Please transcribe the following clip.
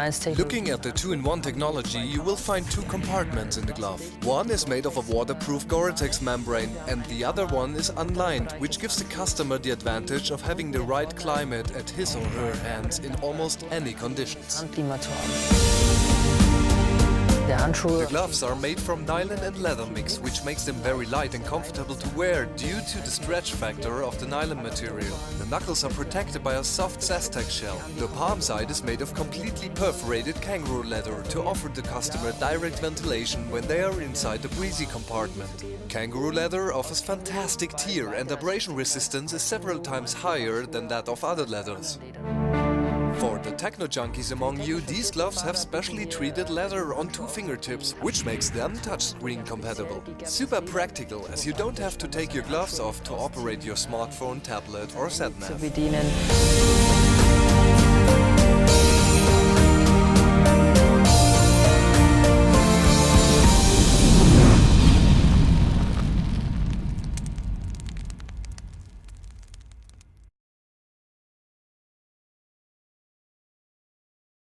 Looking at the 2-in-1 technology, you will find two compartments in the glove. One is made of a waterproof Gore-Tex membrane and the other one is unlined, which gives the customer the advantage of having the right climate at his or her hands in almost any conditions. The gloves are made from nylon and leather mix, which makes them very light and comfortable to wear due to the stretch factor of the nylon material. The knuckles are protected by a soft Zestex shell. The palm side is made of completely perforated kangaroo leather to offer the customer direct ventilation when they are inside the breezy compartment. Kangaroo leather offers fantastic tear and abrasion resistance is several times higher than that of other leathers. For the techno junkies among you, these gloves have specially treated leather on 2 fingertips, which makes them touchscreen compatible. Super practical, as you don't have to take your gloves off to operate your smartphone, tablet or sat nav.